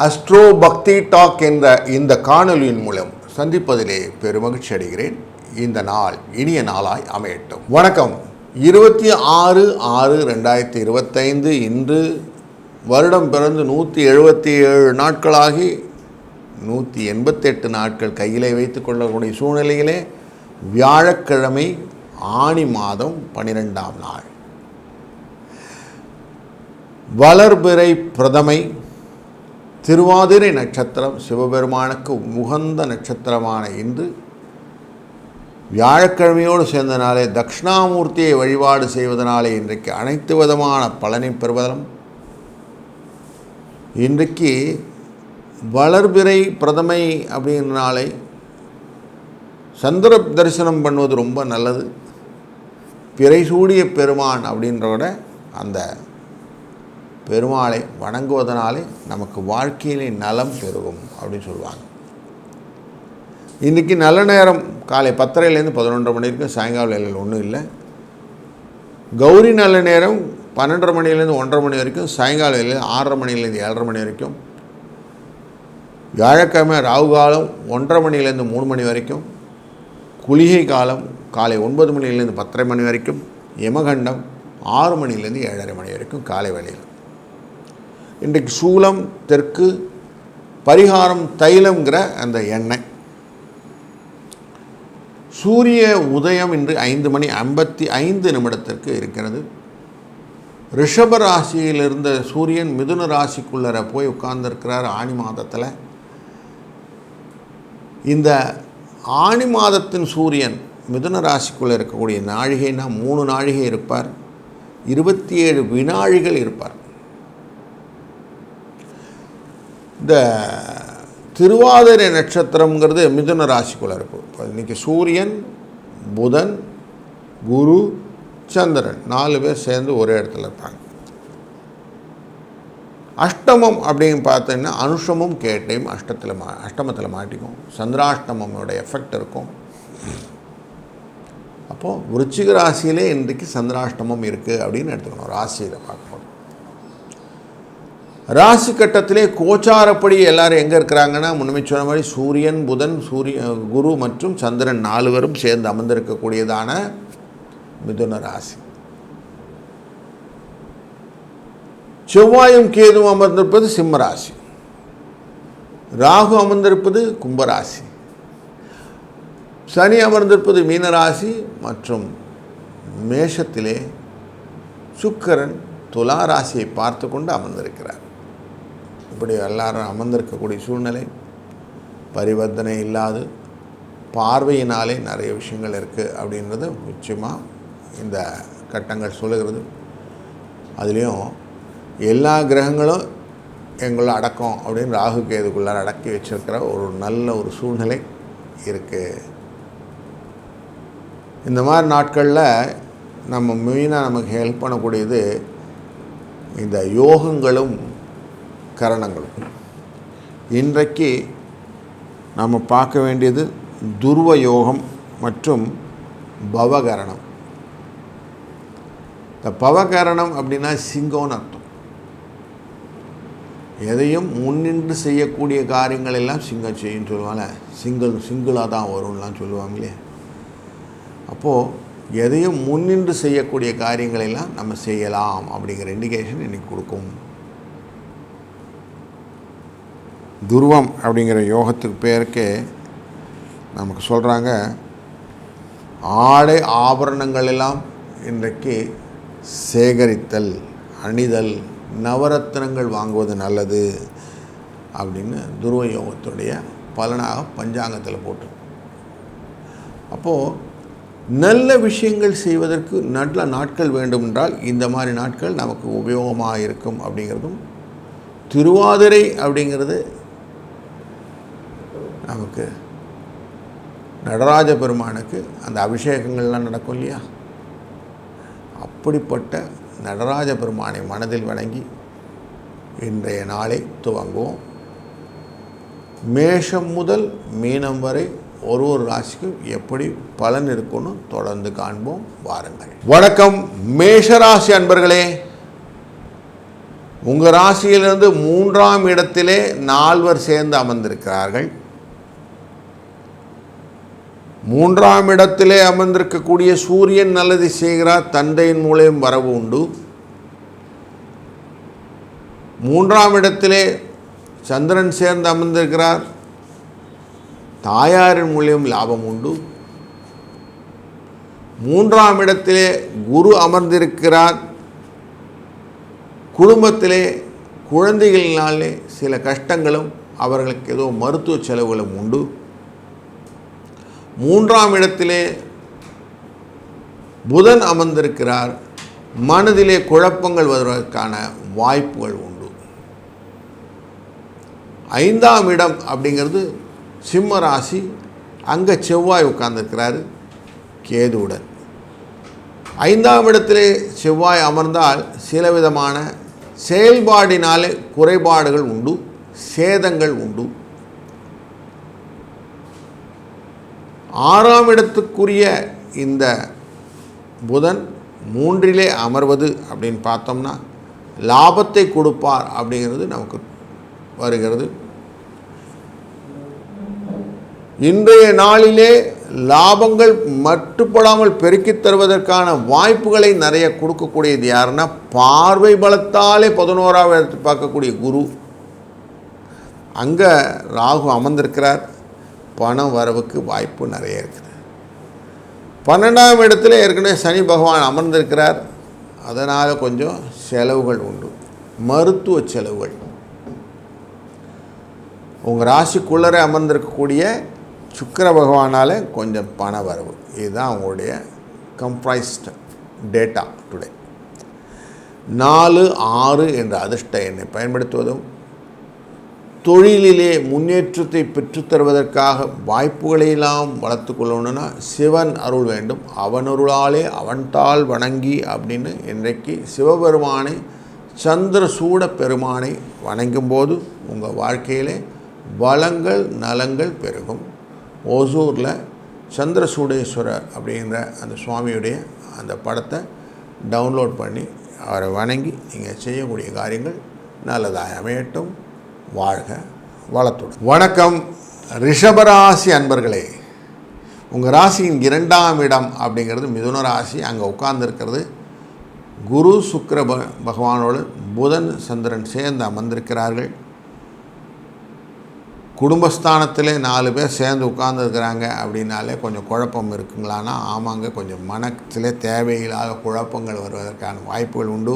Astro பக்தி talk என்ற இந்த காணொலியின் மூலம் சந்திப்பதிலே பெருமகிழ்ச்சி அடைகிறேன். இந்த நாள் இனிய நாளாய் அமையட்டும். வணக்கம். 26/6/2025 இன்று வருடம் பிறந்து 177 நாட்களாகி 188 நாட்கள் கையிலே வைத்துக் கொள்ளக்கூடிய சூழ்நிலையிலே வியாழக்கிழமை ஆனி மாதம் 12ஆம் நாள், வளர்பிறை பிரதமை, திருவாதிரை நட்சத்திரம், சிவபெருமானுக்கு உகந்த நட்சத்திரமான இன்று வியாழக்கிழமையோடு சேர்ந்த நாளே தட்சிணாமூர்த்தியை வழிபாடு செய்வதனாலே இன்றைக்கு அனைத்து விதமான பலனை பெறுவதும், இன்றைக்கு வளர்பிறை பிரதமை அப்படிங்கிற நாளை சந்திர தரிசனம் பண்ணுவது ரொம்ப நல்லது. பிறை சூடிய பெருமான் அப்படின்றத அந்த பெருமாளை வணங்குவதனாலே நமக்கு வாழ்க்கையிலே நலம் பெருகும் அப்படின்னு சொல்லுவாங்க. இன்றைக்கி நல்ல நேரம் காலை 10:30லேருந்து 11:30 மணி வரைக்கும், சாயங்கால வேலையில் ஒன்றும் இல்லை. கௌரி நல்ல நேரம் 12:30 மணிலேருந்து 1:30 மணி வரைக்கும், சாயங்கால வேலையில் 6:30 மணிலேருந்து 7:30 மணி வரைக்கும். வியாழக்கிழமை ராகு காலம் 1:30 மணிலேருந்து 3 மணி வரைக்கும், குளிகை காலம் காலை 9 மணிலேருந்து 10:30 மணி வரைக்கும், யமகண்டம் 6 மணிலேருந்து 7:30 மணி வரைக்கும் காலை வேளையில். இன்றைக்கு சூலம் தெற்கு, பரிகாரம் தைலம்ங்கிற அந்த எண்ணெய். சூரிய உதயம் இன்று 5:55 இருக்கிறது. ரிஷப ராசியில் இருந்த சூரியன் மிதுன ராசிக்குள்ளர போய் உட்கார்ந்துருக்கிறார் ஆனி மாதத்தில். இந்த ஆனி மாதத்தின் சூரியன் மிதுன ராசிக்குள்ளே இருக்கக்கூடிய நாழிகைனா 3 நாழிகை இருப்பார், 27 வினாழிகள் இருப்பார். இந்த திருவாதிரை நட்சத்திரங்கிறது மிதுன ராசிக்குள்ளே இருக்கும். இன்றைக்கி சூரியன், புதன், குரு, சந்திரன் 4 பேர் சேர்ந்து ஒரே இடத்துல இருப்பாங்க. அஷ்டமம் அப்படின்னு பார்த்தீங்கன்னா அனுஷமும் கேட்டையும் அஷ்டமத்தில் மாட்டிக்கும். சந்திராஷ்டமோட எஃபெக்ட் இருக்கும். அப்போது விருச்சிக ராசியிலே இன்றைக்கு சந்திராஷ்டமம் இருக்குது அப்படின்னு எடுத்துக்கணும். ராசியில் பார்க்கும்போது ராசி கட்டத்திலே கோச்சாரப்படி எல்லாரும் எங்கே இருக்கிறாங்கன்னா, முன்னமே சொன்ன மாதிரி சூரியன், புதன், குரு மற்றும் சந்திரன் 4 பேரும் சேர்ந்து அமர்ந்திருக்கக்கூடியதான மிதுன ராசி. செவ்வாயும் கேதுவும் அமர்ந்திருப்பது சிம்ம ராசி, ராகு அமர்ந்திருப்பது கும்பராசி, சனி அமர்ந்திருப்பது மீனராசி மற்றும் மேஷத்திலே சுக்கிரன் துலா ராசியை பார்த்து கொண்டு அமர்ந்திருக்கிறார். இப்படி எல்லாரும் அமர்ந்திருக்கக்கூடிய சூழ்நிலை, பரிவர்த்தனை இல்லாது பார்வையினாலே நிறைய விஷயங்கள் இருக்குது அப்படின்றது நிச்சயமாக இந்த கட்டங்கள் சொல்லுகிறது. அதுலேயும் எல்லா கிரகங்களும் எங்களை அடக்கம் அப்படின்னு ராகு கேதுக்குள்ளார அடக்கி வச்சிருக்கிற ஒரு நல்ல ஒரு சூழ்நிலை இருக்குது. இந்த மாதிரி நாட்களில் நம்ம மெயினாக நமக்கு ஹெல்ப் பண்ணக்கூடியது இந்த யோகங்களும் கரணங்களும். இன்றைக்கு நம்ம பார்க்க வேண்டியது துருவ யோகம் மற்றும் பவகரணம். இந்த பவகரணம் அப்படின்னா சிங்கம்னு அர்த்தம். எதையும் முன்னின்று செய்யக்கூடிய காரியங்கள் எல்லாம் சிங்கம் செய்யுன்னு சொல்லுவாங்க. சிங்கிளாக தான் வரும்லாம் சொல்லுவாங்களே. அப்போது எதையும் முன்னின்று செய்யக்கூடிய காரியங்களெல்லாம் நம்ம செய்யலாம் அப்படிங்கிற இண்டிகேஷன் இன்றைக்கி கொடுக்கும். துருவம் அப்படிங்கிற யோகத்துக்கு பேருக்கே நமக்கு சொல்கிறாங்க, ஆடை ஆபரணங்கள் எல்லாம் இன்றைக்கு சேகரித்தல், அணிதல், நவரத்னங்கள் வாங்குவது நல்லது அப்படின்னு துருவ யோகத்துடைய பலனாக பஞ்சாங்கத்தில் போட்டு. அப்போது நல்ல விஷயங்கள் செய்வதற்கு நல்ல நாட்கள் வேண்டுமென்றால் இந்த மாதிரி நாட்கள் நமக்கு உபயோகமாக இருக்கும் அப்படிங்கிறதும், திருவாதிரை அப்படிங்கிறது நமக்கு நடராஜ பெருமானுக்கு அந்த அபிஷேகங்கள்லாம் நடக்கும் இல்லையா, அப்படிப்பட்ட நடராஜ பெருமானை மனதில் வணங்கி இன்றைய நாளை துவங்குவோம். மேஷம் முதல் மீனம் வரை ஒரு ராசிக்கும் எப்படி பலன் இருக்குன்னு தொடர்ந்து காண்போம். வாருங்கள். வணக்கம் மேஷராசி அன்பர்களே. உங்கள் ராசியிலிருந்து 3ஆம் இடத்திலே 4 சேர்ந்து அமர்ந்திருக்கிறார்கள். 3ஆம் இடத்திலே அமர்ந்திருக்கக்கூடிய சூரியன் நல்லது செய்கிறார், தந்தையின் மூலம் வரவு உண்டு. 3ஆம் இடத்திலே சந்திரன் சேர்ந்து அமர்ந்திருக்கிறார், தாயாரின் மூலியம் லாபம் உண்டு. 3ஆம் இடத்திலே குரு அமர்ந்திருக்கிறார், குடும்பத்திலே குழந்தைகளினாலே சில கஷ்டங்களும் அவர்களுக்கு ஏதோ மருத்துவ செலவுகளும் உண்டு. 3ஆம் இடத்திலே புதன் அமர்ந்திருக்கிறார், மனதிலே குழப்பங்கள் வருவதற்கான வாய்ப்புகள் உண்டு. 5ஆம் இடம் அப்படிங்கிறது சிம்ம ராசி, அங்கே செவ்வாய் உட்கார்ந்துருக்கிறாரு கேதுவுடன். 5ஆம் இடத்திலே செவ்வாய் அமர்ந்தால் சில விதமான செயல்பாடினாலே குறைபாடுகள் உண்டு, சேதங்கள் உண்டு. 6ஆம் இடத்துக்குரிய இந்த புதன் 3இலே அமர்வது அப்படின்னு பார்த்தோம்னா லாபத்தை கொடுப்பார் அப்படிங்கிறது நமக்கு வருகிறது. இன்றைய நாளிலே லாபங்கள் மட்டுப்படாமல் பெருக்கித் தருவதற்கான வாய்ப்புகளை நிறைய கொடுக்கக்கூடியது யாருன்னா, பார்வை பலத்தாலே 11ஆம் இடத்தை பார்க்கக்கூடிய குரு. அங்கே ராகு அமர்ந்திருக்கிறார், பணம் வரவுக்கு வாய்ப்பு நிறைய இருக்குது. 12ஆம் இடத்துல ஏற்கனவே சனி பகவான் அமர்ந்திருக்கிறார், அதனால் கொஞ்சம் செலவுகள் உண்டு, மருத்துவ செலவுகள். உங்கள் ராசிக்குள்ளரே அமர்ந்திருக்கக்கூடிய சுக்கிர பகவானால் கொஞ்சம் பண வரவு. இதுதான் அவங்களுடைய கம்ப்ரைஸ்டு டேட்டா டுடே. 4, 6 என்ற அதிர்ஷ்ட எண்ணை பயன்படுத்துவதும் தொழிலிலே முன்னேற்றத்தை பெற்றுத்தருவதற்காக வாய்ப்புகளையெல்லாம் வளர்த்து கொள்ளணும்னா சிவன் அருள் வேண்டும். அவன் அருளாலே அவன்தாள் வணங்கி அப்படின்னு இன்றைக்கு சிவபெருமானை சந்திரசூட பெருமானை வணங்கும்போது உங்கள் வாழ்க்கையிலே வளங்கள் நலங்கள் பெருகும். ஓசூரில் சந்திரசூடேஸ்வரர் அப்படிங்கிற அந்த சுவாமியுடைய அந்த படத்தை டவுன்லோட் பண்ணி அவரை வணங்கி நீங்கள் செய்யக்கூடிய காரியங்கள் நல்லதாக அமையட்டும். வாழ்க வளத்துடன். வணக்கம் ரிஷபராசி அன்பர்களே. உங்கள் ராசியின் 2ஆம் இடம் அப்படிங்கிறது மிதுன ராசி. அங்கே உட்கார்ந்துருக்கிறது குரு சுக்கிர பகவானோடு புதன் சந்திரன் சேர்ந்து அமர்ந்திருக்கிறார்கள். குடும்பஸ்தானத்தில் 4 பேர் சேர்ந்து உட்கார்ந்துருக்கிறாங்க அப்படின்னாலே கொஞ்சம் குழப்பம் இருக்குங்களான்னா ஆமாங்க, கொஞ்சம் மனத்திலே தேவையில்லாத குழப்பங்கள் வருவதற்கான வாய்ப்புகள் உண்டு.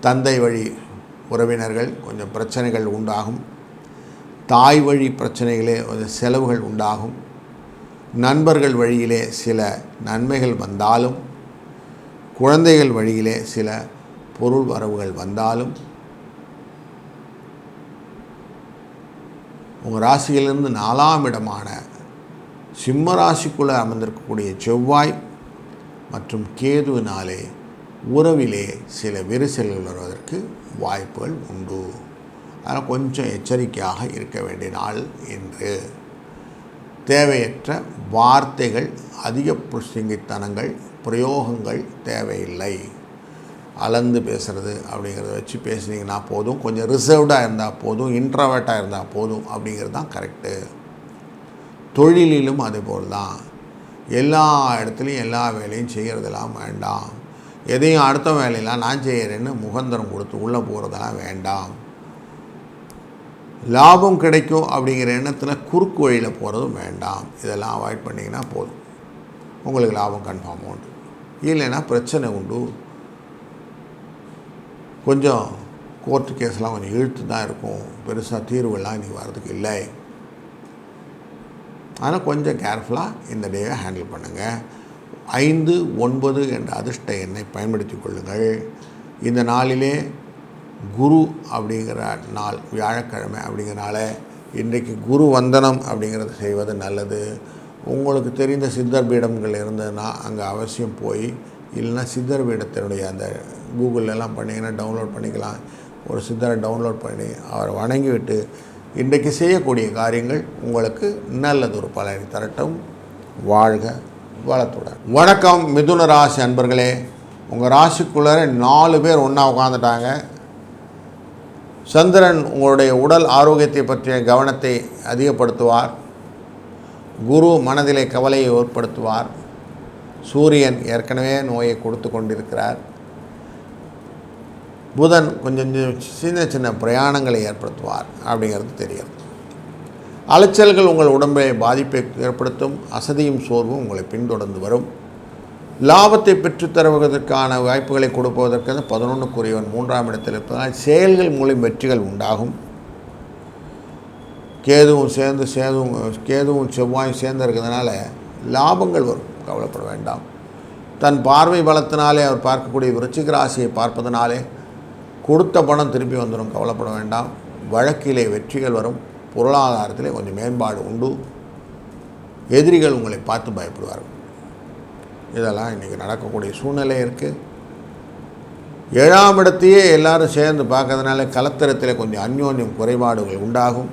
தந்தை வழி உறவினர்கள் கொஞ்சம் பிரச்சனைகள் உண்டாகும். தாய் வழி பிரச்சனைகளே செலவுகள் உண்டாகும். நண்பர்கள் வழியிலே சில நன்மைகள் வந்தாலும், குழந்தைகள் வழியிலே சில பொருள் வரவுகள் வந்தாலும், உங்கள் ராசியிலிருந்து 4ஆம் இடமான சிம்ம ராசிக்குள்ளே அமர்ந்திருக்கக்கூடிய செவ்வாய் மற்றும் கேதுவினாலே உறவிலே சில விரிசல்கள் வருவதற்கு வாய்ப்புகள் உண்டு. அதனால் கொஞ்சம் எச்சரிக்கையாக இருக்க வேண்டிய நாள் என்று. தேவையற்ற வார்த்தைகள், அதிக புஷ்டிங்கித்தனங்கள், பிரயோகங்கள் தேவையில்லை. அளந்து பேசுகிறது அப்படிங்கிறத வச்சு பேசுனீங்கன்னா போதும். கொஞ்சம் ரிசர்வ்டாக இருந்தால் போதும், இன்ட்ரோவர்ட்டாக இருந்தால் போதும் அப்படிங்கிறது தான் கரெக்டு. தொழிலிலும் அதுபோல் தான். எல்லா இடத்துலையும் எல்லா வேலையும் செய்கிறதெல்லாம் வேண்டாம். எதையும் அடுத்த வேலையெல்லாம் நான் செய்கிறேன்னு முகந்தரம் கொடுத்து உள்ளே போகிறதெல்லாம் வேண்டாம். லாபம் கிடைக்கும் அப்படிங்கிற எண்ணத்தில் குறுக்கு வழியில் போகிறதும் வேண்டாம். இதெல்லாம் அவாய்ட் பண்ணிங்கன்னா போதும், உங்களுக்கு லாபம் கன்ஃபார்ம் உண்டு. இல்லைன்னா பிரச்சனை உண்டு. கொஞ்சம் கோர்ட்டு கேஸ்லாம் கொஞ்சம் இழுத்து தான் இருக்கும். பெருசாக தீர்வுலாம் இன்றைக்கி வர்றதுக்கு இல்லை. ஆனால் கொஞ்சம் கேர்ஃபுல்லாக இந்த டேவை ஹேண்டில் பண்ணுங்கள். 5, 9 என்ற அதிர்ஷ்ட எண்ணை பயன்படுத்தி கொள்ளுங்கள். இந்த நாளிலே குரு அப்படிங்கிற நாள், வியாழக்கிழமை அப்படிங்கிறனால இன்றைக்கு குரு வந்தனம் அப்படிங்கிறத செய்வது நல்லது. உங்களுக்கு தெரிந்த சித்தர் பீடங்கள் இருந்ததுன்னா அங்கே அவசியம் போய், இல்லைன்னா சித்தர் பீடத்தினுடைய அந்த கூகுளெலாம் பண்ணிங்கன்னா டவுன்லோட் பண்ணிக்கலாம். ஒரு சித்தரை டவுன்லோட் பண்ணி அவரை வணங்கிவிட்டு இன்றைக்கு செய்யக்கூடிய காரியங்கள் உங்களுக்கு நல்லதொரு பலனை தரட்டும். வாழ்க வளத்துடன். வணக்கம் மிதுன ராசி அன்பர்களே. உங்கள் ராசிக்குள்ளே 4 பேர் ஒன்றா உட்காந்துட்டாங்க. சந்திரன் உங்களுடைய உடல் ஆரோக்கியத்தை பற்றிய கவனத்தை அதிகப்படுத்துவார். குரு மனதிலே கவலையை ஏற்படுத்துவார். சூரியன் ஏற்கனவே நோயை கொடுத்து கொண்டிருக்கிறார். புதன் கொஞ்சம் சின்ன சின்ன பிரயாணங்களை ஏற்படுத்துவார் அப்படிங்கிறது தெரிகிறது. அலைச்சல்கள் உங்கள் உடம்பை பாதிப்பை ஏற்படுத்தும். அசதியும் சோர்வும் உங்களை பின்தொடர்ந்து வரும். லாபத்தை பெற்றுத்தருவதற்கான வாய்ப்புகளை கொடுப்பதற்கு 11க்குரியவன் 3ஆம் இடத்தில் இருப்பதனால் செயல்கள் மூலம் வெற்றிகள் உண்டாகும். கேதுவும் செவ்வாயும் சேர்ந்து இருக்கிறதுனால லாபங்கள் வரும், கவலைப்பட வேண்டாம். தன் பார்வை பலத்தினாலே அவர் பார்க்கக்கூடிய விருச்சிக ராசியை பார்ப்பதனாலே கொடுத்த பணம் திருப்பி வந்துடும், கவலைப்பட வேண்டாம். வழக்கிலே வெற்றிகள் வரும். பொருளாதாரத்திலே கொஞ்சம் மேம்பாடு உண்டு. எதிரிகள் உங்களை பார்த்து பயப்படுவார்கள். இதெல்லாம் இன்றைக்கி நடக்கக்கூடிய சூழ்நிலை இருக்குது. 7ஆம் இடத்தையே எல்லாரும் சேர்ந்து பார்க்கறதுனால கலத்திரத்தில் கொஞ்சம் அந்யோன்யம் குறைபாடுகள் உண்டாகும்.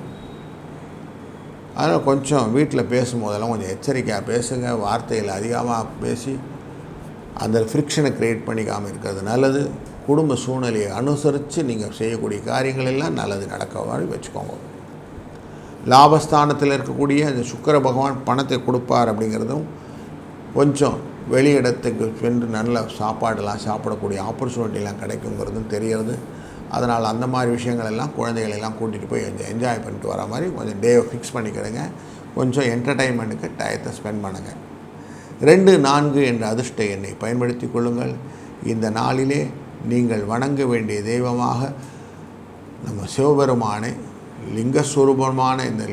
அதனால் கொஞ்சம் வீட்டில் பேசும்போதெல்லாம் கொஞ்சம் எச்சரிக்கையாக பேசுங்க. வார்த்தைகள் அதிகமாக பேசி அந்த ஃப்ரிக்ஷனை க்ரியேட் பண்ணிக்காமல் இருக்கிறது நல்லது. குடும்ப சூழ்நிலையை அனுசரித்து நீங்கள் செய்யக்கூடிய காரியங்கள் எல்லாம் நல்லது நடக்க மாதிரி வச்சுக்கோங்க. லாபஸ்தானத்தில் இருக்கக்கூடிய அந்த சுக்கிர பகவான் பணத்தை கொடுப்பார் அப்படிங்கிறதும், கொஞ்சம் வெளியிடத்துக்கு சென்று நல்ல சாப்பாடெல்லாம் சாப்பிடக்கூடிய ஆப்பர்ச்சுனிட்டிலாம் கிடைக்குங்கிறதும் தெரிகிறது. அதனால் அந்த மாதிரி விஷயங்கள் எல்லாம் குழந்தைகளெல்லாம் கூட்டிகிட்டு போய் என்ஜாய் பண்ணிட்டு வர மாதிரி கொஞ்சம் டேவை ஃபிக்ஸ் பண்ணிக்கிடுங்க. கொஞ்சம் என்டர்டெயின்மெண்ட்டுக்கு டயத்தை ஸ்பெண்ட் பண்ணுங்கள். 2, 4 என்ற அதிர்ஷ்ட எண்ணை பயன்படுத்தி கொள்ளுங்கள். இந்த நாளிலே நீங்கள் வணங்க வேண்டிய தெய்வமாக நம்ம சிவபெருமானை, லிங்கஸ்வரூபமான இந்த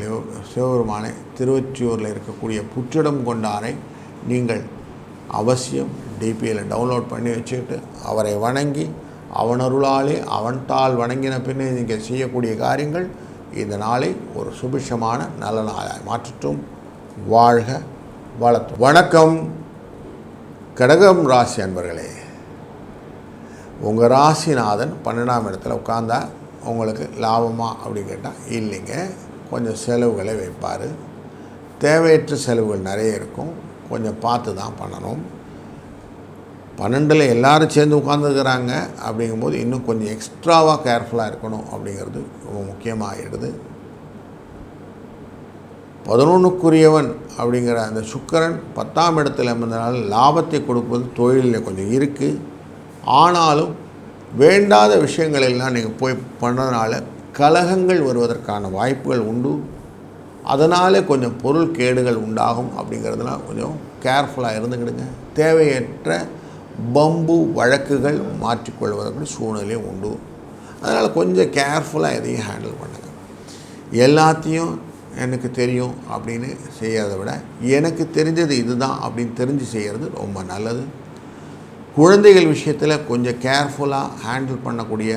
சிவபெருமானை, திருவொற்றியூரில் இருக்கக்கூடிய புற்றிடம் கொண்டாரை நீங்கள் அவசியம் டிபியில் டவுன்லோட் பண்ணி வச்சுக்கிட்டு அவரை வணங்கி அவனருளாலே அவன்தால் வணங்கின பின்னே நீங்கள் செய்யக்கூடிய காரியங்கள் இந்த நாளை ஒரு சுபிஷமான நல்ல நாளாய் மாற்றட்டும். வாழ்க வளர்த்து. வணக்கம் கடகம் ராசி அன்பர்களே. உங்கள் ராசிநாதன் 12ஆம் இடத்துல உட்கார்ந்தா உங்களுக்கு லாபமா அப்படின்னு கேட்டால் இல்லைங்க, கொஞ்சம் செலவுகளை வைப்பார். தேவையற்ற செலவுகள் நிறைய இருக்கும், கொஞ்சம் பார்த்து தான் பண்ணணும். 12ல் எல்லோரும் சேர்ந்து உட்காந்துருக்கிறாங்க அப்படிங்கும்போது இன்னும் கொஞ்சம் எக்ஸ்ட்ராவாக கேர்ஃபுல்லாக இருக்கணும் அப்படிங்கிறது ரொம்ப முக்கியமாகிடுது. 11க்குரியவன் அப்படிங்கிற அந்த சுக்கிரன் 10ஆம் இடத்துல இருந்ததுனால லாபத்தை கொடுப்பது தொழிலில் கொஞ்சம் இருக்குது. ஆனாலும் வேண்டாத விஷயங்கள் எல்லாம் நீங்கள் போய் பண்ணுறதுனால கலகங்கள் வருவதற்கான வாய்ப்புகள் உண்டு. அதனாலே கொஞ்சம் பொருள் கேடுகள் உண்டாகும். அப்படிங்கிறதுலாம் கொஞ்சம் கேர்ஃபுல்லாக இருந்துக்கிடுங்க. தேவையற்ற பம்பு வழக்குகள் மாற்றிக்கொள்வதற்கு சூழ்நிலையும் உண்டு. அதனால் கொஞ்சம் கேர்ஃபுல்லாக எதையும் ஹேண்டில் பண்ணுங்கள். எல்லாத்தையும் எனக்கு தெரியும் அப்படின்னு செய்கிறத விட எனக்கு தெரிஞ்சது இதுதான் அப்படின்னு தெரிஞ்சு செய்கிறது ரொம்ப நல்லது. குழந்தைகள் விஷயத்தில் கொஞ்சம் கேர்ஃபுல்லாக ஹேண்டில் பண்ணக்கூடிய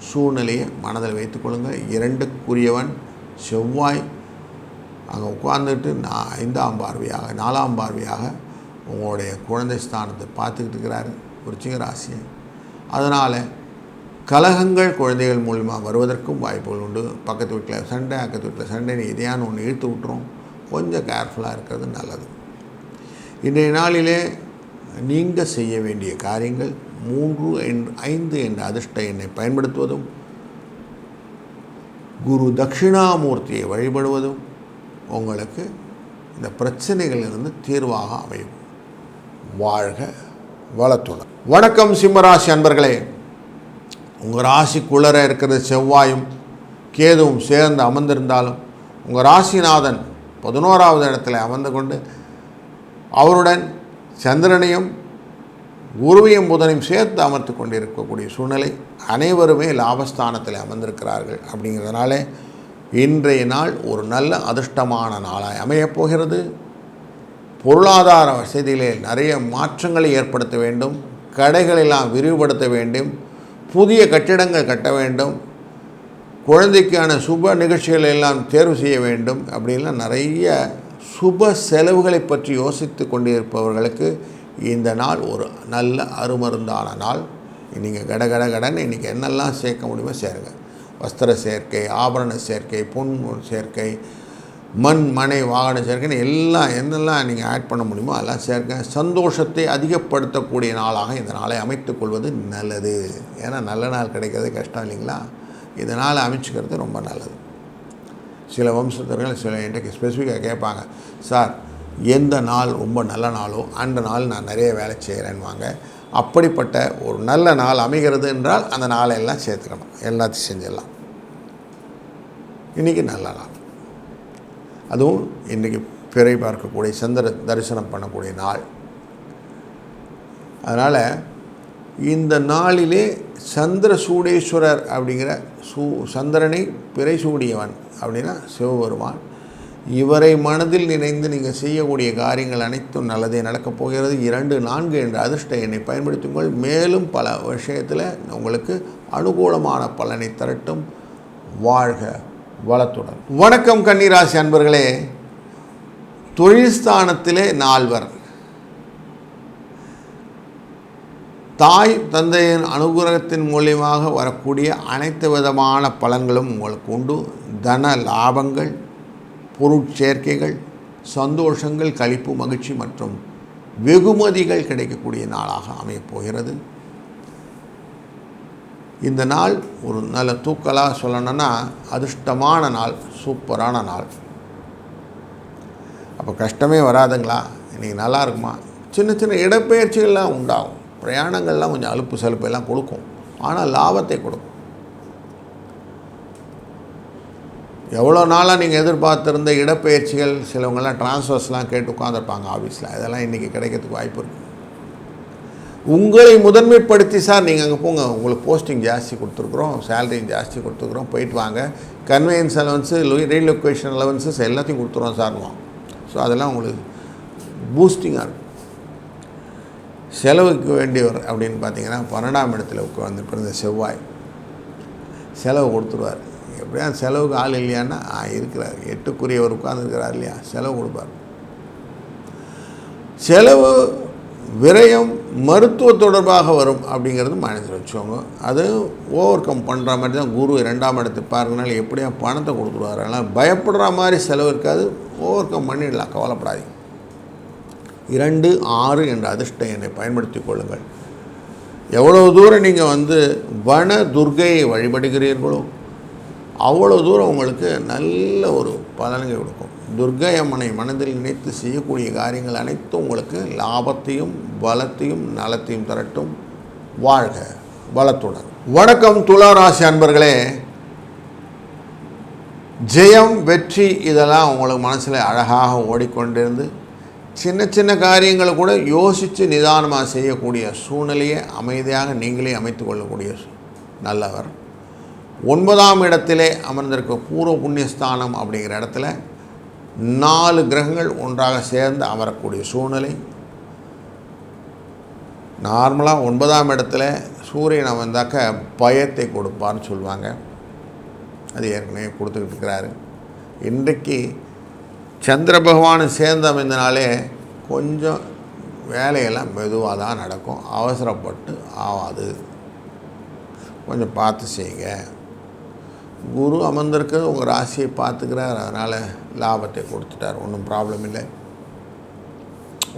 சூழ்நிலையை மனதில் வைத்துக்கொள்ளுங்கள். 2க்குரியவன் செவ்வாய் அங்கே உட்கார்ந்துட்டு 5ஆம் பார்வையாக 4ஆம் பார்வையாக உங்களுடைய குழந்தை ஸ்தானத்தை பார்த்துக்கிட்டு இருக்கிறாரு விருச்சிக ராசியை. அதனால் கலகங்கள் குழந்தைகள் மூலிமா வருவதற்கும் வாய்ப்புகள் உண்டு. பக்கத்து வீட்டில் சண்டை, அக்கத்து வீட்டில் சண்டைன்னு எதையானு ஒன்று இழுத்து விட்டுரும். கொஞ்சம் கேர்ஃபுல்லாக இருக்கிறது நல்லது. இன்றைய நாளிலே நீங்கள் செய்ய வேண்டிய காரியங்கள் 3, 5 என்ற அதிர்ஷ்ட எண்ணை பயன்படுத்துவதும், குரு தட்சிணாமூர்த்தியை வழிபடுவதும் உங்களுக்கு இந்த பிரச்சனைகளிலிருந்து தீர்வாக அமையும். வாழ்க வளத்துடன். வணக்கம் சிம்மராசி அன்பர்களே. உங்கள் ராசிக்குள்ளர இருக்கிற செவ்வாயும் கேதுவும் சேர்ந்து அமர்ந்திருந்தாலும் உங்கள் ராசிநாதன் 11ஆவது இடத்துல அமர்ந்து கொண்டு அவருடன் சந்திரனையும் குருவையும் புதனையும் சேர்த்து அமர்த்து கொண்டிருக்கக்கூடிய சூழ்நிலை. அனைவருமே லாபஸ்தானத்தில் அமர்ந்திருக்கிறார்கள். அப்படிங்கிறதுனால இன்றைய நாள் ஒரு நல்ல அதிர்ஷ்டமான நாளாய் அமையப்போகிறது. பொருளாதார வசதியிலே நிறைய மாற்றங்களை ஏற்படுத்த வேண்டும். கடைகளெல்லாம் விரிவுபடுத்த வேண்டும். புதிய கட்டிடங்கள் கட்ட வேண்டும். குழந்தைக்கான சுப நிகழ்ச்சிகளை எல்லாம் தேர்வு செய்ய வேண்டும். அப்படின்லாம் நிறைய சுப செலவுகளை பற்றி யோசித்து கொண்டிருப்பவர்களுக்கு இந்த நாள் ஒரு நல்ல அருமருந்தான நாள். நீங்கள் கடன் இன்றைக்கி என்னெல்லாம் சேர்க்க முடியுமோ சேருங்க. வஸ்திர சேர்க்கை, ஆபரண சேர்க்கை, பொன் சேர்க்கை, மண் மனை வாகன சேர்க்கைன்னு எல்லாம் என்னெல்லாம் நீங்கள் ஆட் பண்ண முடியுமோ அதெல்லாம் சேர்க்க. சந்தோஷத்தை அதிகப்படுத்தக்கூடிய நாளாக இந்த நாளை அமைத்துக் கொள்வது நல்லது. ஏன்னா நல்ல நாள் கிடைக்கிறது கஷ்டம் இல்லைங்களா? இதனால் அமைச்சிக்கிறது ரொம்ப நல்லது. சில வம்சத்தர்கள் சில என்கிட்ட ஸ்பெசிஃபிக்காக கேட்பாங்க, சார் எந்த நாள் ரொம்ப நல்ல நாளோ அந்த நாள் நான் நிறைய வேலை செய்கிறேன்னுவாங்க. அப்படிப்பட்ட ஒரு நல்ல நாள் அமைகிறது என்றால் அந்த நாளை எல்லாம் சேர்த்துக்கணும், எல்லாத்தையும் செஞ்சிடலாம். இன்றைக்கி நல்ல நாள், அதுவும் இன்றைக்கி பிறை பார்க்கக்கூடிய சந்திர தரிசனம் பண்ணக்கூடிய நாள். அதனால் இந்த நாளிலே சந்திர சூடேஸ்வரர் அப்படிங்கிற சந்திரனை பிறை சூடியவன் அப்படின்னா சிவபெருமான், இவரை மனதில் நினைந்து நீங்கள் செய்யக்கூடிய காரியங்கள் அனைத்தும் நல்லதே நடக்கப் போகிறது. 24 என்ற அதிர்ஷ்ட எண்ணை பயன்படுத்துங்கள். மேலும் பல விஷயத்தில் உங்களுக்கு அனுகூலமான பலனை தரட்டும். வாழ்க வளத்துடன். வணக்கம் கன்னிராசி அன்பர்களே. தொழில் ஸ்தானத்திலே 4 தாய் தந்தையின் அனுகிரகத்தின் மூலியமாக வரக்கூடிய அனைத்து விதமான பலன்களும் உங்களுக்கு உண்டு. தன லாபங்கள், பொருட்சேர்க்கைகள், சந்தோஷங்கள், களிப்பு, மகிழ்ச்சி மற்றும் வெகுமதிகள் கிடைக்கக்கூடிய நாளாக அமையப்போகிறது. இந்த நாள் ஒரு நல்ல தூக்கலாக சொல்லணும்னா அதிர்ஷ்டமான நாள், சூப்பரான நாள். அப்போ கஷ்டமே வராதுங்களா? இன்றைக்கி நல்லா இருக்குமா? சின்ன சின்ன இடப்பெயர்ச்சிகள்லாம் உண்டாகும். பிரயாணங்கள்லாம் கொஞ்சம் அலுப்பு சலுப்பெல்லாம் கொடுக்கும், ஆனால் லாபத்தை கொடுக்கும். எவ்வளோ நாளாக நீங்கள் எதிர்பார்த்துருந்த இடப்பெயர்ச்சிகள், சிலவங்கெல்லாம் ட்ரான்ஸ்ஃபர்ஸ்லாம் கேட்டு உட்காந்துருப்பாங்க ஆஃபீஸில், இதெல்லாம் இன்றைக்கி கிடைக்கிறதுக்கு வாய்ப்பு இருக்குது. உங்களை முதன்மைப்படுத்தி, சார் நீங்கள் அங்கே போங்க, உங்களுக்கு போஸ்டிங் ஜாஸ்தி கொடுத்துருக்குறோம், சேலரியும் ஜாஸ்தி கொடுத்துருக்குறோம், போயிட்டு வாங்க, கன்வீனியன்ஸ் அலவன்ஸு, ரீலொகேஷன் அலவன்ஸஸ் எல்லாத்தையும் கொடுத்துருவோம் சார்வோம். ஸோ அதெல்லாம் உங்களுக்கு பூஸ்டிங்காக இருக்கும். செலவுக்கு வேண்டியவர் அப்படின்னு பார்த்தீங்கன்னா 12ஆம் இடத்துல உட்காந்து பிறந்த செவ்வாய் செலவு கொடுத்துருவார். எப்படியா செலவுக்கு ஆள் இல்லையான்னா இருக்கிறார், 8க்குரியவர் உட்காந்துருக்கிறார் இல்லையா, செலவு கொடுப்பார். செலவு விரயம் மருத்துவ தொடர்பாக வரும் அப்படிங்கிறது மனசில் வச்சுக்கோங்க. அது ஓவர் கம் பண்ணுற மாதிரி தான் குரு 2ஆம் இடத்தை பாருங்கனால எப்படியா பணத்தை கொடுத்துருவார். அதனால் பயப்படுற மாதிரி செலவு இருக்காது, ஓவர் கம் பண்ணிடலாம், கவலைப்படாதீங்க. 2, 6 என்ற அதிர்ஷ்ட எண்ணை பயன்படுத்தி கொள்ளுங்கள். எவ்வளோ தூரம் நீங்கள் வன துர்க்கையை வழிபடுகிறீர்களோ அவ்வளோ தூரம் உங்களுக்கு நல்ல ஒரு பலன்கள் கொடுக்கும். துர்க்கை அம்மனை மனதில் நினைத்து செய்யக்கூடிய காரியங்கள் அனைத்தும் உங்களுக்கு லாபத்தையும் பலத்தையும் நலத்தையும் தரட்டும். வாழ்க வளத்துடன். வணக்கம் துளாராசி அன்பர்களே. ஜெயம், வெற்றி இதெல்லாம் உங்களுக்கு மனசில் அழகாக ஓடிக்கொண்டிருந்து சின்ன சின்ன காரியங்களை கூட யோசித்து நிதானமாக செய்யக்கூடிய சூழ்நிலையை அமைதியாக நீங்களே அமைத்து கொள்ளக்கூடிய நல்லவர். 9ஆம் இடத்திலே அமர்ந்திருக்க பூர்வ புண்ணியஸ்தானம் அப்படிங்கிற இடத்துல 4 கிரகங்கள் ஒன்றாக சேர்ந்து அமரக்கூடிய சூழ்நிலை. நார்மலாக 9ஆம் இடத்துல சூரியன் அமர்ந்தாக்க பயத்தை கொடுப்பார்னு சொல்லுவாங்க. அது ஏற்கனவே கொடுத்துக்கிட்டு இருக்கிறாரு. இன்றைக்கு சந்திர பகவான் சேர்ந்து அமைந்தனாலே கொஞ்சம் வேலையெல்லாம் மெதுவாக தான் நடக்கும், அவசரப்பட்டு ஆகாது, கொஞ்சம் பார்த்து செய்யுங்க. குரு அமர்ந்திருக்கிறது உங்கள் ராசியை பார்த்துக்கிறார், அதனால் லாபத்தை கொடுத்துட்டார், ஒன்றும் ப்ராப்ளம் இல்லை.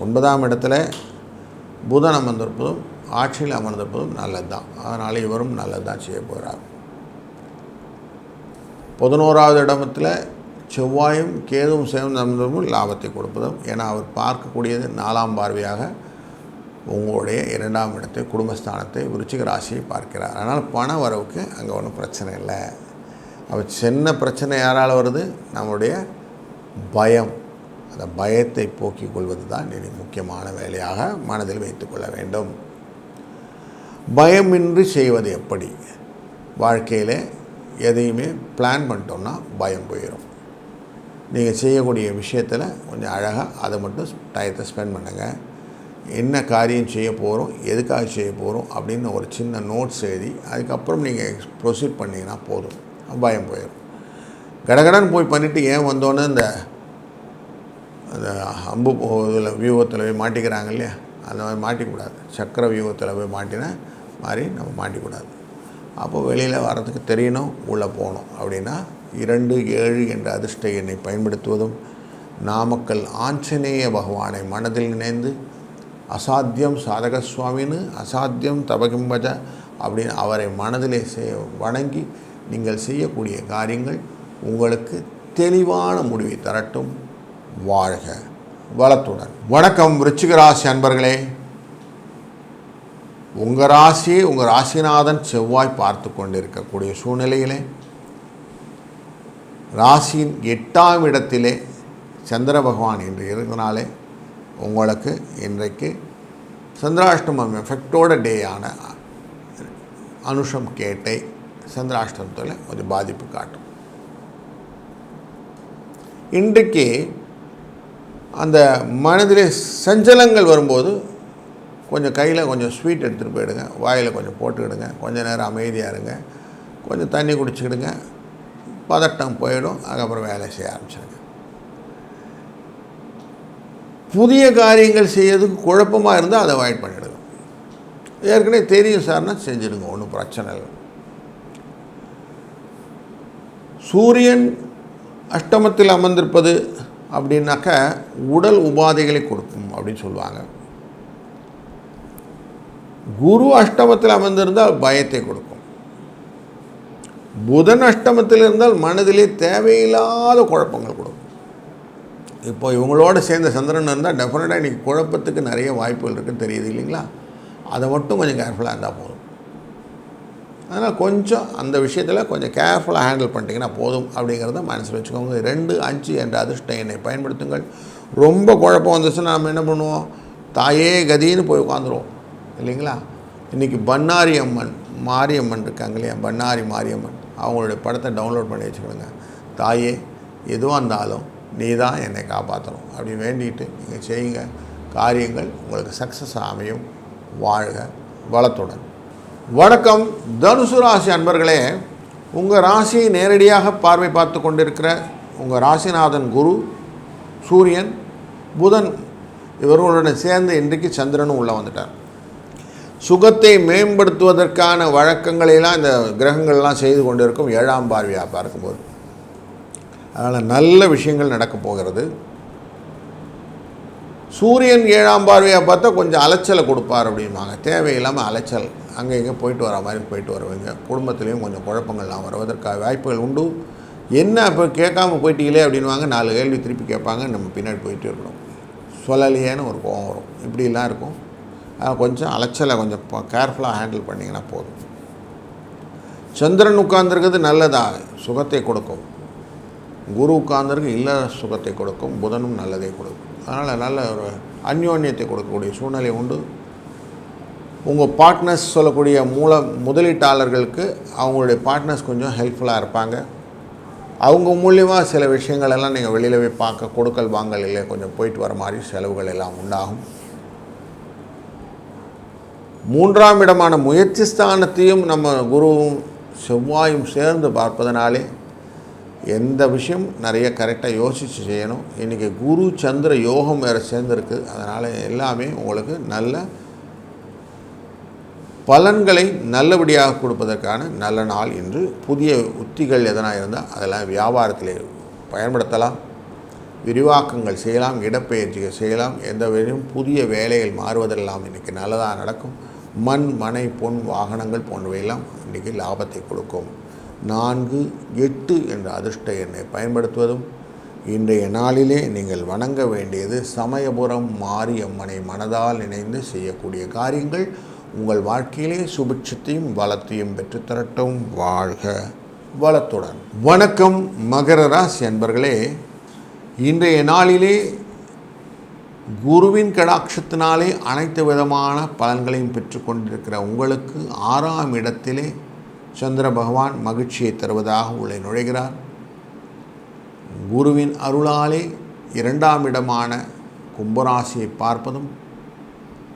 9ஆம் இடத்துல புதன் அமர்ந்திருப்பதும் ஆட்சியில் அமர்ந்திருப்பதும் நல்லது தான், அதனால் இவரும் நல்லது தான் செய்ய போகிறார். 11ஆவது இடத்துல செவ்வாயும் கேதுவும் சேர்ந்து அமர்ந்ததும் லாபத்தை கொடுப்பதும், ஏன்னா அவர் பார்க்கக்கூடியது 4ஆம் பார்வையாக உங்களுடைய 2ஆம் இடத்தை, குடும்பஸ்தானத்தை, விருச்சிக ராசியை பார்க்கிறார். அதனால் பண வரவுக்கு அங்கே ஒன்றும் பிரச்சனை இல்லை. அவர் சின்ன பிரச்சனை யாரால் வருது? நம்முடைய பயம். அந்த பயத்தை போக்கிக் கொள்வது தான் முக்கியமான வேலையாக மனதில் வைத்து கொள்ள வேண்டும். பயமின்றி செய்வது எப்படி? வாழ்க்கையில் எதையுமே பிளான் பண்ணிட்டோம்னா பயம் போயிடும். நீங்கள் செய்யக்கூடிய விஷயத்தில் கொஞ்சம் அழகாக அதை மட்டும் டயத்தை ஸ்பெண்ட் பண்ணுங்கள். என்ன காரியம் செய்ய போகிறோம், எதுக்காக செய்ய போகிறோம் அப்படின்னு ஒரு சின்ன நோட்ஸ் எழுதி அதுக்கப்புறம் நீங்கள் ப்ரொசீட் பண்ணிங்கன்னா போதும், பயம் போயிடும். கடகடன் போய் பண்ணிவிட்டு ஏன் வந்தோன்னே அந்த அம்பு இதில் வியூகத்தில் போய் மாட்டிக்கிறாங்க இல்லையா, அந்த மாதிரி மாட்டிக்கூடாது. சக்கர வியூகத்தில் போய் மாட்டின மாதிரி நம்ம மாட்டிக்கூடாது. அப்போ வெளியில் வர்றதுக்கு தெரியணும், உள்ளே போகணும். அப்படின்னா 2, 7 என்ற அதிர்ஷ்ட எண்ணை பயன்படுத்துவதும், நாமக்கல் ஆஞ்சநேய பகவானை மனதில் நினைந்து அசாத்தியம் சாதக சுவாமின்னு அசாத்தியம் தபகிம்பஜ அப்படின்னு அவரை மனதிலே வணங்கி நீங்கள் செய்யக்கூடிய காரியங்கள் உங்களுக்கு தெளிவான முடிவை தரட்டும். வாழ்க வளத்துடன். வணக்கம் விருச்சிக ராசி அன்பர்களே. உங்கள் ராசியை உங்கள் ராசிநாதன் செவ்வாய் பார்த்து கொண்டிருக்கக்கூடிய சூழ்நிலையிலே ராசியின் 8ஆம் இடத்திலே சந்திர பகவான் என்று இருந்தனாலே உங்களுக்கு இன்றைக்கு சந்திராஷ்டமம் எஃபெக்டோட டேயான அனுஷம் கேட்டை சந்திராஷ்டமத்தில் ஒரு பாதிப்பு காட்டும். இன்றைக்கு அந்த மனதிலே சஞ்சலங்கள் வரும்போது கொஞ்சம் கையில் கொஞ்சம் ஸ்வீட் எடுத்துகிட்டு போயிடுங்க, வாயில் கொஞ்சம் போட்டுக்கிடுங்க, கொஞ்சம் நேரம் அமைதியாக இருங்க, கொஞ்சம் தண்ணி குடிச்சிக்கிடுங்க, பதட்டம் போயிடும். அதுக்கப்புறம் வேலை செய்ய ஆரம்பிச்சிடுங்க. புதிய காரியங்கள் செய்யறதுக்கு குழப்பமாக இருந்தால் அதை அவாய்ட் பண்ணிவிடுங்க. ஏற்கனவே தெரியும் சார்னா செஞ்சுடுங்க, ஒன்றும் பிரச்சனை இல்லை. சூரியன் அஷ்டமத்தில் அமர்ந்திருப்பது அப்படின்னாக்கா உடல் உபாதைகளை கொடுக்கும் அப்படின்னு சொல்லுவாங்க. குரு அஷ்டமத்தில் அமர்ந்திருந்தால் பயத்தை கொடுக்கும். புதன் அஷ்டமத்தில் இருந்தால் மனதிலே தேவையில்லாத குழப்பங்கள் கொடுக்கும். இப்போ இவங்களோட சேர்ந்த சந்திரன் இருந்தால் டெஃபினட்டாக இன்றைக்கி குழப்பத்துக்கு நிறைய வாய்ப்புகள் இருக்குன்னு தெரியுது இல்லைங்களா? அதை மட்டும் கொஞ்சம் கேர்ஃபுல்லாக இருந்தால் போதும். அதனால் கொஞ்சம் அந்த விஷயத்தில் கொஞ்சம் கேர்ஃபுல்லாக ஹேண்டில் பண்ணிட்டீங்கன்னா போதும் அப்படிங்கிறத மனசில் வச்சுக்கோங்க. 2, 5 என்ற அதிர்ஷ்ட எண்ணை பயன்படுத்துங்கள். ரொம்ப குழப்பம் வந்துச்சுன்னா நம்ம என்ன பண்ணுவோம்? தாயே கதின்னு போய் உட்காந்துருவோம் இல்லைங்களா? இன்றைக்கி பன்னாரி அம்மன் மாரியம்மன் இருக்காங்க இல்லையா, பன்னாரி மாரியம்மன், அவங்களுடைய படத்தை டவுன்லோட் பண்ணி வச்சுக்கிடுங்க. தாயே எதுவாக இருந்தாலும் நீ தான் என்னை காப்பாற்றணும் அப்படின்னு வேண்டிட்டு நீங்கள் செய்யுங்க. காரியங்கள் உங்களுக்கு சக்ஸஸ் அமையும். வாழ்க வளத்துடன். வணக்கம் தனுசு ராசி அன்பர்களே. உங்கள் ராசியை நேரடியாக பார்வை பார்த்து கொண்டிருக்கிற உங்கள் ராசிநாதன் குரு, சூரியன், புதன் இவர்களுடன் சேர்ந்து இன்றைக்கு சந்திரனும் உள்ளே வந்துட்டார். சுகத்தை மேம்படுத்துவதற்கான வழக்கங்களெல்லாம் இந்த கிரகங்கள்லாம் செய்து கொண்டிருக்கும் 7ஆம் பார்வையாக பார்க்கும்போது அதனால் நல்ல விஷயங்கள் நடக்கப் போகிறது. சூரியன் 7ஆம் பார்வையாக பார்த்தா கொஞ்சம் அலைச்சலை கொடுப்பார் அப்படின்வாங்க. தேவையில்லாமல் அலைச்சல், அங்கே இங்கே போயிட்டு வர மாதிரி போயிட்டு வருவீங்க. குடும்பத்துலேயும் கொஞ்சம் குழப்பங்கள்லாம் வருவதற்கான வாய்ப்புகள் உண்டு. என்ன இப்போ கேட்காம போயிட்டீங்களே அப்படின்வாங்க. 4 கேள்வி திருப்பி கேட்பாங்க. நம்ம பின்னாடி போயிட்டு இருக்கணும். சொல்லலையேன்னு ஒரு கோவம் வரும். இப்படிலாம் இருக்கும். கொஞ்சம் அலைச்சலை கொஞ்சம் கேர்ஃபுல்லாக ஹேண்டில் பண்ணிங்கன்னா போதும். சந்திரன் உட்கார்ந்துருக்கிறது நல்லதாக சுகத்தை கொடுக்கும். குரு உட்கார்ந்துருக்கு இல்லை சுகத்தை கொடுக்கும். புதனும் நல்லதை கொடுக்கும். அதனால் நல்ல ஒரு அந்யோன்யத்தை கொடுக்கக்கூடிய சூழ்நிலை உண்டு. உங்கள் பார்ட்னர்ஸ் சொல்லக்கூடிய முதலீட்டாளர்களுக்கு அவங்களுடைய பார்ட்னர்ஸ் கொஞ்சம் ஹெல்ப்ஃபுல்லாக இருப்பாங்க. அவங்க மூலியமாக சில விஷயங்கள் எல்லாம் நீங்கள் வெளியில் போய் பார்க்க, கொடுக்கல் வாங்கல் இல்லை கொஞ்சம் போயிட்டு வர மாதிரி செலவுகள் எல்லாம் உண்டாகும். 3ஆம் இடமான முயற்சி ஸ்தானத்தையும் நம்ம குருவும் செவ்வாயும் சேர்ந்து பார்ப்பதனாலே எந்த விஷயம் நிறைய கரெக்டாக யோசித்து செய்யணும். இன்றைக்கி குரு சந்திர யோகம் வேறு சேர்ந்துருக்கு. அதனால் எல்லாமே உங்களுக்கு நல்ல பலன்களை நல்லபடியாக கொடுப்பதற்கான நல்ல நாள் இன்று. புதிய உத்திகள் எதனா இருந்தால் அதெல்லாம் வியாபாரத்தில் பயன்படுத்தலாம். விரிவாக்கங்கள் செய்யலாம், இடப்பெயர்ச்சிகள் செய்யலாம். எந்த வகையிலும் புதிய வேலைகள் மாறுவதெல்லாம் இன்றைக்கி நல்லதாக நடக்கும். மண், மனை, பொன், வாகனங்கள் போன்றவையெல்லாம் இன்றைக்கி லாபத்தை கொடுக்கும். 4, 8 என்ற அதிர்ஷ்ட எண்ணை பயன்படுத்துவதும் இன்றைய நாளிலே நீங்கள் வணங்க வேண்டியது சமயபுரம் மாரியம்மனை மனதால் நினைந்து செய்யக்கூடிய காரியங்கள் உங்கள் வாழ்க்கையிலே சுபிட்சத்தையும் வளத்தையும் பெற்றுத்தரட்டும். வாழ்க வளத்துடன். வணக்கம் மகர ராசி அன்பர்களே. இன்றைய நாளிலே குருவின் கடாட்சத்தினாலே அனைத்து விதமான பலன்களையும் பெற்றுக்கொண்டிருக்கிற உங்களுக்கு 6ஆம் இடத்திலே சந்திர பகவான் மகிழ்ச்சியை தருவதாக உள்ளே நுழைகிறார். குருவின் அருளாலே 2ஆம் இடமான கும்பராசியை பார்ப்பதும்,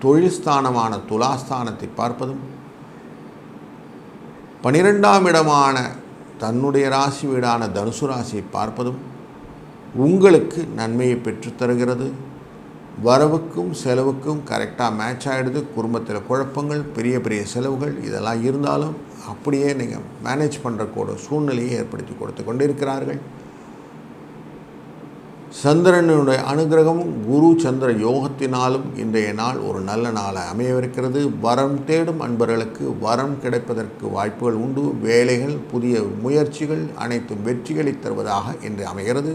தொழில்ஸ்தானமான துலாஸ்தானத்தை பார்ப்பதும், 12ஆம் இடமான தன்னுடைய ராசி வீடான தனுசு ராசியை பார்ப்பதும் உங்களுக்கு நன்மையை பெற்றுத்தருகிறது. வரவுக்கும் செலவுக்கும் கரெக்டாக மேட்ச் ஆகிடுது. குடும்பத்தில் குழப்பங்கள், பெரிய பெரிய செலவுகள் இதெல்லாம் இருந்தாலும் அப்படியே நீங்கள் மேனேஜ் பண்ணுறக்கூட சூழ்நிலையை ஏற்படுத்தி கொடுத்து கொண்டிருக்கிறார்கள். சந்திரனுடைய அனுகிரகமும் குரு சந்திர யோகத்தினாலும் இன்றைய நாள் ஒரு நல்ல நாளாக அமையவிருக்கிறது. வரம் தேடும் அன்பர்களுக்கு வரம் கிடைப்பதற்கு வாய்ப்புகள் உண்டு. வேலைகள், புதிய முயற்சிகள் அனைத்தும் வெற்றிகளை தருவதாக இன்று அமைகிறது.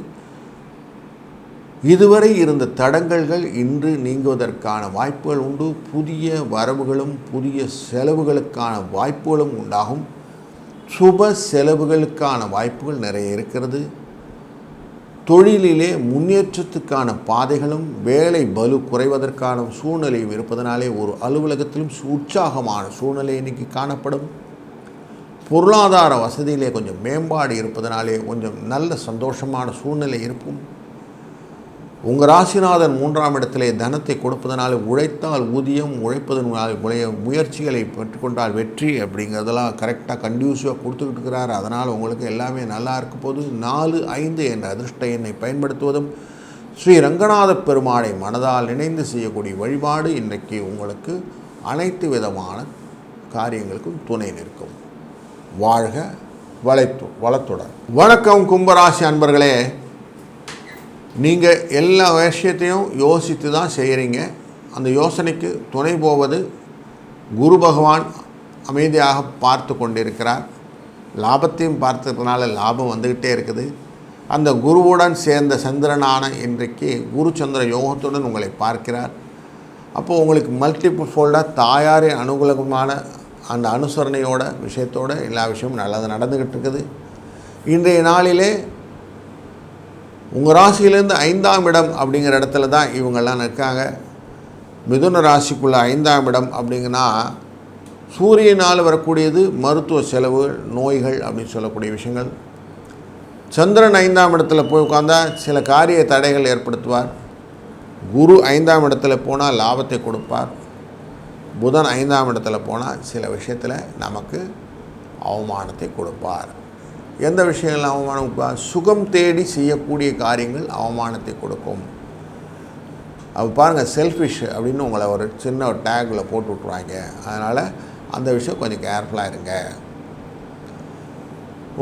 இதுவரை இருந்த தடங்கல்கள் இன்று நீங்குவதற்கான வாய்ப்புகள் உண்டு. புதிய வரவுகளும் புதிய செலவுகளுக்கான வாய்ப்புகளும் உண்டாகும். சுப செலவுகளுக்கான வாய்ப்புகள் நிறைய இருக்கிறது. தொழிலிலே முன்னேற்றத்துக்கான பாதைகளும் வேலை பலு குறைவதற்கான சூழ்நிலையும் இருப்பதனாலே ஒரு அலுவலகத்திலும் உற்சாகமான சூழ்நிலை இன்னைக்கு காணப்படும். பொருளாதார வசதியிலே கொஞ்சம் மேம்பாடு இருப்பதனாலே கொஞ்சம் நல்ல சந்தோஷமான சூழ்நிலை இருக்கும். உங்கள் ராசிநாதன் 3ஆம் இடத்திலே தனத்தை கொடுப்பதனால உழைத்தால் ஊதியம், உழைப்பதனால் முயற்சிகளை பெற்றுக்கொண்டால் வெற்றி அப்படிங்கிறதெல்லாம் கரெக்டாக கண்டியூசிவாக கொடுத்துக்கிட்டு இருக்கிறார். அதனால் உங்களுக்கு எல்லாமே நல்லா இருக்க போது. 4, 5 என்ற அதிர்ஷ்ட எண்ணை பயன்படுத்துவதும் ஸ்ரீ ரங்கநாத பெருமாளை மனதால் நினைந்து செய்யக்கூடிய வழிபாடு இன்றைக்கு உங்களுக்கு அனைத்து விதமான காரியங்களுக்கும் துணை நிற்கும். வாழ்க வளத்துடன். வணக்கம் கும்பராசி அன்பர்களே. நீங்கள் எல்லா விஷயத்தையும் யோசித்து தான் செய்கிறீங்க. அந்த யோசனைக்கு துணை போவது குரு பகவான் அமைதியாக பார்த்து கொண்டிருக்கிறார். லாபத்தையும் பார்த்ததுனால லாபம் வந்துக்கிட்டே இருக்குது. அந்த குருவுடன் சேர்ந்த சந்திரனான இன்றைக்கு குரு சந்திர யோகத்துடன் உங்களை பார்க்கிறார். அப்போது உங்களுக்கு மல்டிபிள் ஃபோல்டாக தாயாரின் அனுகூலமான அந்த அனுசரணையோட விஷயத்தோடு எல்லா விஷயமும் நல்லது நடந்துக்கிட்டு இருக்குது. இன்றைய நாளிலே உங்கள் ராசியிலேருந்து 5ஆம் இடம் அப்படிங்கிற இடத்துல தான் இவங்கெல்லாம் இருக்காங்க. மிதுன ராசிக்குள்ள 5ஆம் இடம் அப்படிங்கன்னா சூரியனால் வரக்கூடியது மருத்துவ செலவு, நோய்கள் அப்படின்னு சொல்லக்கூடிய விஷயங்கள். சந்திரன் 5ஆம் இடத்துல போய் உட்கார்ந்தா சில காரிய தடைகள் ஏற்படுத்துவார். குரு 5ஆம் இடத்துல போனால் லாபத்தை கொடுப்பார். புதன் 5ஆம் இடத்துல போனால் சில விஷயத்தில் நமக்கு அவமானத்தை கொடுப்பார். எந்த விஷயங்கள் அவமானம்? சுகம் தேடி செய்யக்கூடிய காரியங்கள் அவமானத்தை கொடுக்கும். அப்போ பாருங்கள், செல்ஃபிஷ் அப்படின்னு உங்களை ஒரு சின்ன ஒரு டேக்கில் போட்டு விட்ருவாங்க. அதனால் அந்த விஷயம் கொஞ்சம் கேர்ஃபுல்லாக இருங்க.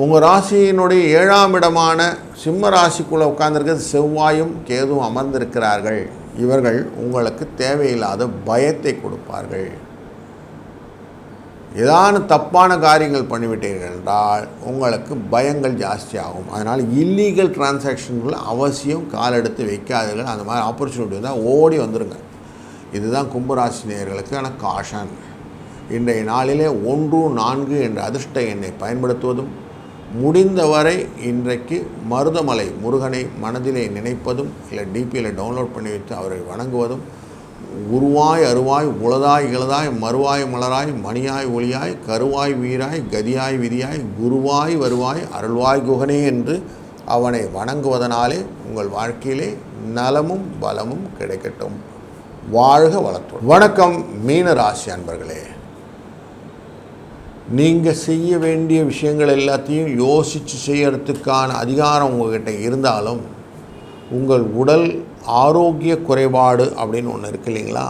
உங்கள் ராசியினுடைய 7ஆம் இடமான சிம்ம ராசிக்குள்ளே உட்கார்ந்துருக்கிறது செவ்வாயும் கேதுவும் அமர்ந்திருக்கிறார்கள். இவர்கள் உங்களுக்கு தேவையில்லாத பயத்தை கொடுப்பார்கள். ஏதான தப்பான காரியங்கள் பண்ணிவிட்டீர்கள் என்றால் உங்களுக்கு பயங்கள் ஜாஸ்தியாகும். அதனால் இல்லீகல் டிரான்சாக்ஷன்கள் அவசியம் கால் எடுத்து வைக்காதீர்கள். அந்த மாதிரி ஆப்பர்ச்சுனிட்டி வந்தால் ஓடி வந்துடுங்க. இதுதான் கும்பராசி நேயர்களுக்கான காஷன். இன்றைய நாளிலே 1, 4 என்ற அதிர்ஷ்ட எண்ணை பயன்படுத்துவதும், முடிந்தவரை இன்றைக்கு மருதமலை முருகனை மனதிலே நினைப்பதும், இல்லை டிபியில் டவுன்லோட் பண்ணி வைத்து அவரை வணங்குவதும், உருவாய் அருவாய் உளதாய் இளதாய் மறுவாய் மலராய் மணியாய் ஒளியாய் கருவாய் வீராய் கதியாய் விதியாய் குருவாய் வருவாய் அருள்வாய் குகனே என்று அவனை வணங்குவதனாலே உங்கள் வாழ்க்கையிலே நலமும் பலமும் கிடைக்கட்டும். வாழ்க வளத்துடன். வணக்கம் மீன ராசி அன்பர்களே. நீங்கள் செய்ய வேண்டிய விஷயங்கள் எல்லாத்தையும் யோசித்து செய்யறதுக்கான அதிகாரம் உங்கள்கிட்ட இருந்தாலும் உங்கள் உடல் ஆரோக்கிய குறைபாடு அப்படின்னு ஒன்று இருக்கு இல்லைங்களா,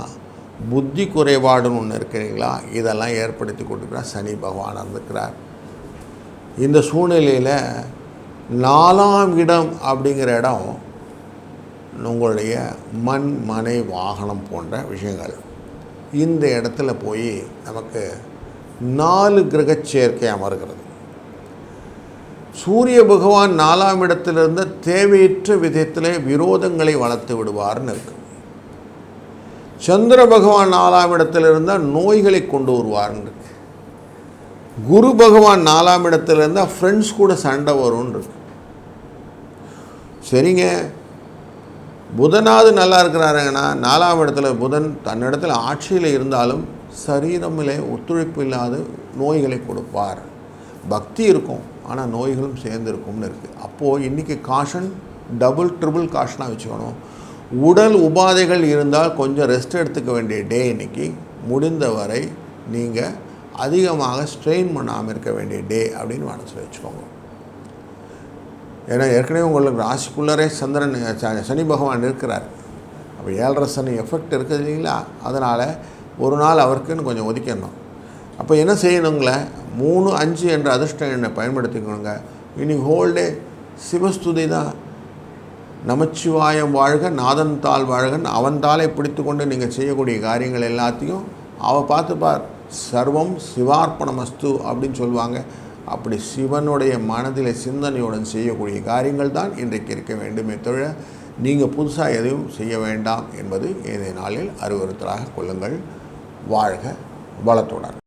புத்தி குறைபாடுன்னு ஒன்று இருக்கு இல்லைங்களா, இதெல்லாம் ஏற்படுத்தி கொடுக்குறார் சனி பகவான் இருந்துக்கிறார். இந்த சூழ்நிலையில் 4ஆம் இடம் அப்படிங்கிற இடம் உங்களுடைய மண், மனை, வாகனம் போன்ற விஷயங்கள். இந்த இடத்துல போய் நமக்கு 4 கிரக சேர்க்கை அமர்கிறது. சூரிய பகவான் 4ஆம் இடத்திலிருந்த தேவையற்ற விதத்தில் விரோதங்களை வளர்த்து விடுவார்னு இருக்கு. சந்திர பகவான் 4ஆம் இடத்தில் இருந்தால் நோய்களை கொண்டு வருவார்னு இருக்கு. குரு பகவான் 4ஆம் இடத்துல இருந்தால் ஃப்ரெண்ட்ஸ் கூட சண்டை வரும்னு இருக்கு. சரிங்க, புதனாவது நல்லா இருக்கிறாருங்கன்னா 4ஆம் இடத்துல புதன் தன்னிடத்தில் ஆட்சியில் இருந்தாலும் சரீரமிலே ஒத்துழைப்பு இல்லாத நோய்களை கொடுப்பார். பக்தி இருக்கும், ஆனால் நோய்களும் சேர்ந்து இருக்கும்னு இருக்குது. அப்போது இன்றைக்கி காஷன் டபுள் ட்ரிபிள் காஷனாக வச்சுக்கணும். உடல் உபாதைகள் இருந்தால் கொஞ்சம் ரெஸ்ட் எடுத்துக்க வேண்டிய டே இன்றைக்கி. முடிந்தவரை நீங்கள் அதிகமாக ஸ்ட்ரெயின் பண்ணாமல் இருக்க வேண்டிய டே அப்படின்னு மனசில் வச்சுக்கோங்க. ஏன்னா ஏற்கனவே உங்களுக்கு ராசிக்குள்ளரே சந்திரன் சனி பகவான் இருக்கிறார். அப்போ 7.5 சனி எஃபெக்ட் இருக்குது இல்லைங்களா, அதனால் ஒரு நாள் அவருக்குன்னு கொஞ்சம் ஒதுக்கிடணும். அப்போ என்ன செய்யணுங்களே, 3, 5 என்ற அதிர்ஷ்ட எண்ணை பயன்படுத்திக்கணுங்க. இன்றைக்கி ஹோல்டே சிவஸ்துதி தான். நமச்சிவாயம் வாழ்க, நாதன் தாள் வாழ்கன், அவன் தாளை பிடித்து கொண்டு நீங்கள் செய்யக்கூடிய காரியங்கள் எல்லாத்தையும் அவள் பார்த்துப்பார். சர்வம் சிவார்ப்பணமஸ்து அப்படின்னு சொல்லுவாங்க. அப்படி சிவனுடைய மனதில் சிந்தனையுடன் செய்யக்கூடிய காரியங்கள் தான் இன்றைக்கு இருக்க வேண்டுமே தவிர நீங்கள் புதுசாக எதையும் செய்ய வேண்டாம் என்பது இந்த நாளில் அறிவுறுத்தலாக கொள்ளுங்கள். வாழ்க வளத்துடன்.